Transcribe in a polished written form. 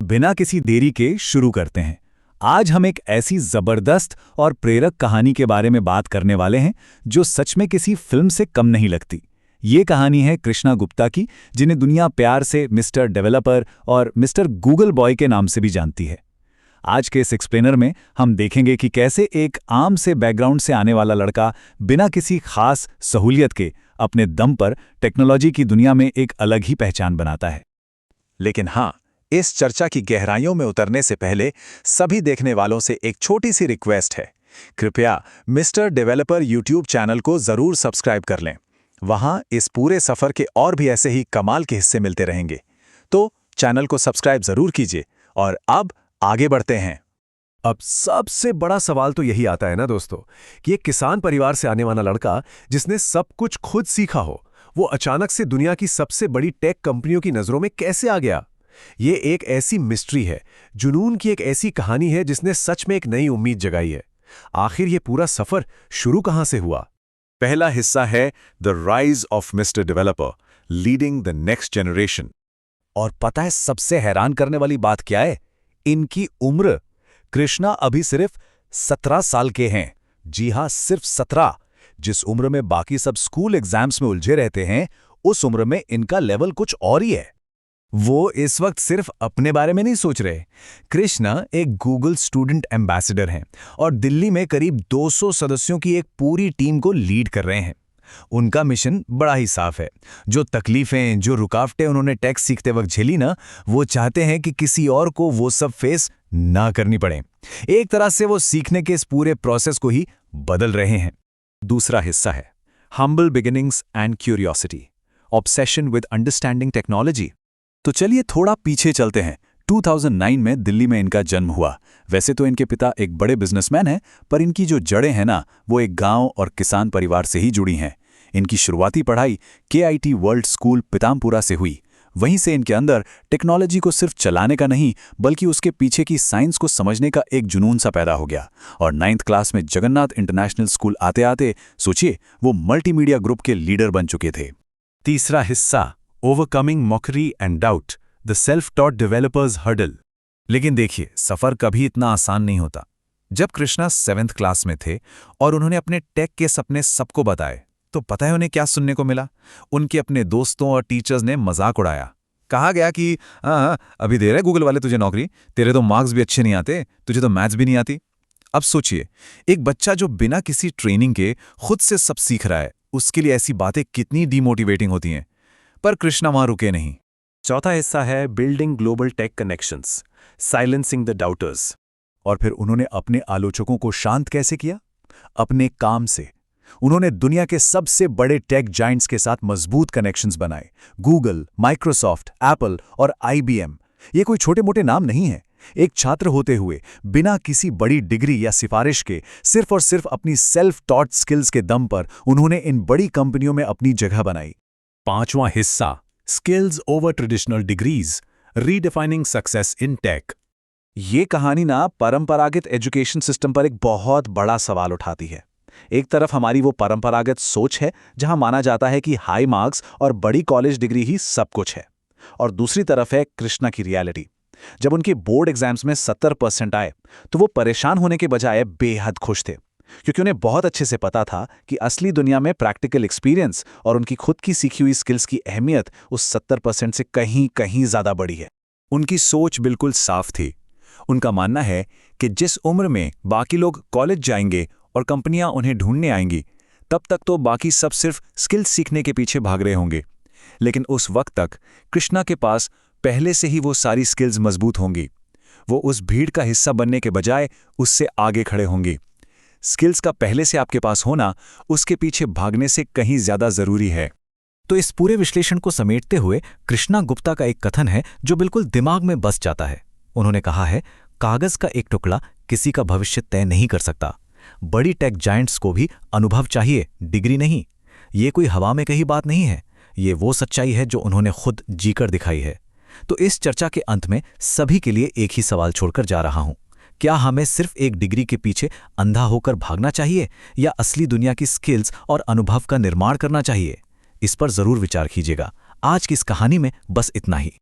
बिना किसी देरी के शुरू करते हैं। आज हम एक ऐसी जबरदस्त और प्रेरक कहानी के बारे में बात करने वाले हैं जो सच में किसी फिल्म से कम नहीं लगती। ये कहानी है कृष्णा गुप्ता की, जिन्हें दुनिया प्यार से मिस्टर डेवलपर और मिस्टर गूगल बॉय के नाम से भी जानती है। आज के इस एक्सप्लेनर में हम देखेंगे कि कैसे एक आम से बैकग्राउंड से आने वाला लड़का बिना किसी खास सहूलियत के अपने दम पर टेक्नोलॉजी की दुनिया में एक अलग ही पहचान बनाता है। लेकिन हाँ, इस चर्चा की गहराइयों में उतरने से पहले सभी देखने वालों से एक छोटी सी रिक्वेस्ट है। कृपया मिस्टर डेवलपर यूट्यूब चैनल को जरूर सब्सक्राइब कर लें। वहां इस पूरे सफर के और भी ऐसे ही कमाल के हिस्से मिलते रहेंगे। तो चैनल को सब्सक्राइब जरूर कीजिए और अब आगे बढ़ते हैं। अब सबसे बड़ा सवाल तो यही आता है ना दोस्तों, कि एक किसान परिवार से आने वाला लड़का जिसने सब कुछ खुद सीखा हो, वो अचानक से दुनिया की सबसे बड़ी टेक कंपनियों की नजरों में कैसे आ गया। ये एक ऐसी मिस्ट्री है, जुनून की एक ऐसी कहानी है जिसने सच में एक नई उम्मीद जगाई है। आखिर ये पूरा सफर शुरू कहां से हुआ? पहला हिस्सा है the rise of mister developer, leading the next generation. और पता है सबसे हैरान करने वाली बात क्या है? इनकी उम्र। कृष्णा अभी सिर्फ 17 साल के हैं। जी हां, सिर्फ 17। जिस उम्र में बाकी सब स्कूल एग्जाम्स में उलझे रहते हैं, उस उम्र में इनका लेवल कुछ और ही है। वो इस वक्त सिर्फ अपने बारे में नहीं सोच रहे। कृष्णा एक गूगल स्टूडेंट एम्बेसडर हैं और दिल्ली में करीब 200 सदस्यों की एक पूरी टीम को लीड कर रहे हैं। उनका मिशन बड़ा ही साफ है। जो तकलीफें, जो रुकावटें उन्होंने टेक सीखते वक्त झेली ना, वो चाहते हैं कि किसी और को वो सब फेस ना करनी पड़े। एक तरह से वो सीखने के इस पूरे प्रोसेस को ही बदल रहे हैं। दूसरा हिस्सा है humble beginnings and curiosity, obsession with understanding technology. तो चलिए थोड़ा पीछे चलते हैं। 2009 में दिल्ली में इनका जन्म हुआ। वैसे तो इनके पिता एक बड़े बिजनेसमैन हैं, पर इनकी जो जड़ें हैं ना, वो एक गांव और किसान परिवार से ही जुड़ी हैं। इनकी शुरुआती पढ़ाई KIT वर्ल्ड स्कूल पितामपुरा से हुई। वहीं से इनके अंदर टेक्नोलॉजी को सिर्फ चलाने का नहीं, बल्कि उसके पीछे की साइंस को समझने का एक जुनून सा पैदा हो गया। और 9th क्लास में जगन्नाथ इंटरनेशनल स्कूल आते आते सोचिए, वो मल्टीमीडिया ग्रुप के लीडर बन चुके थे। तीसरा हिस्सा, overcoming mockery and doubt, the self taught developers hurdle. लेकिन देखिए, सफर कभी इतना आसान नहीं होता। जब कृष्णा 7th क्लास में थे और उन्होंने अपने टेक के सपने सबको बताए, तो पता है उन्हें क्या सुनने को मिला? उनके अपने दोस्तों और टीचर्स ने मजाक उड़ाया। कहा गया कि अभी दे रहे गूगल वाले तुझे नौकरी, तेरे तो मार्क्स भी अच्छे नहीं आते, तुझे तो मैथ्स भी नहीं आती। अब सोचिए, एक बच्चा जो बिना किसी ट्रेनिंग के खुद से सब सीख रहा है, उसके लिए ऐसी बातें कितनी डीमोटिवेटिंग होती हैं। पर कृष्णा वहां रुके नहीं। चौथा हिस्सा है building global tech connections, silencing the daughters. और फिर उन्होंने अपने आलोचकों को शांत कैसे किया? अपने काम से। उन्होंने दुनिया के सबसे बड़े टेक जायंट्स के साथ मजबूत कनेक्शंस बनाए। गूगल, माइक्रोसॉफ्ट, एप्पल और IBM। ये कोई छोटे मोटे नाम नहीं है। एक छात्र होते हुए, बिना किसी बड़ी डिग्री या सिफारिश के, सिर्फ और सिर्फ अपनी सेल्फ टॉट स्किल्स के दम पर उन्होंने इन बड़ी कंपनियों में अपनी जगह बनाई। पांचवां हिस्सा, skills over traditional degrees, redefining success in tech. ये कहानी ना परंपरागत एजुकेशन सिस्टम पर एक बहुत बड़ा सवाल उठाती है। एक तरफ हमारी वो परंपरागत सोच है जहां माना जाता है कि हाई मार्क्स और बड़ी कॉलेज डिग्री ही सब कुछ है, और दूसरी तरफ है कृष्णा की रियलिटी। जब उनके बोर्ड एग्जाम्स में 70% आए, तो वो परेशान होने के बजाय बेहद खुश थे, क्योंकि उन्हें बहुत अच्छे से पता था कि असली दुनिया में प्रैक्टिकल एक्सपीरियंस और उनकी खुद की सीखी हुई स्किल्स की अहमियत उस 70% से कहीं कहीं ज्यादा बड़ी है। उनकी सोच बिल्कुल साफ थी। उनका मानना है कि जिस उम्र में बाकी लोग कॉलेज जाएंगे और कंपनियां उन्हें ढूंढने आएंगी, तब तक तो बाकी सब सिर्फ स्किल्स सीखने के पीछे भाग रहे होंगे। लेकिन उस वक्त तक कृष्णा के पास पहले से ही वो सारी स्किल्स मजबूत होंगी। वो उस भीड़ का हिस्सा बनने के बजाय उससे आगे खड़े होंगे। स्किल्स का पहले से आपके पास होना उसके पीछे भागने से कहीं ज्यादा जरूरी है। तो इस पूरे विश्लेषण को समेटते हुए कृष्णा गुप्ता का एक कथन है जो बिल्कुल दिमाग में बस जाता है। उन्होंने कहा है, कागज का एक टुकड़ा किसी का भविष्य तय नहीं कर सकता। बड़ी टेक जायंट्स को भी अनुभव चाहिए, डिग्री नहीं। ये कोई हवा में कही बात नहीं है, ये वो सच्चाई है जो उन्होंने खुद जीकर दिखाई है। तो इस चर्चा के अंत में सभी के लिए एक ही सवाल छोड़कर जा रहा हूं, क्या हमें सिर्फ एक डिग्री के पीछे अंधा होकर भागना चाहिए या असली दुनिया की स्किल्स और अनुभव का निर्माण करना चाहिए? इस पर जरूर विचार कीजिएगा। आज की इस कहानी में बस इतना ही।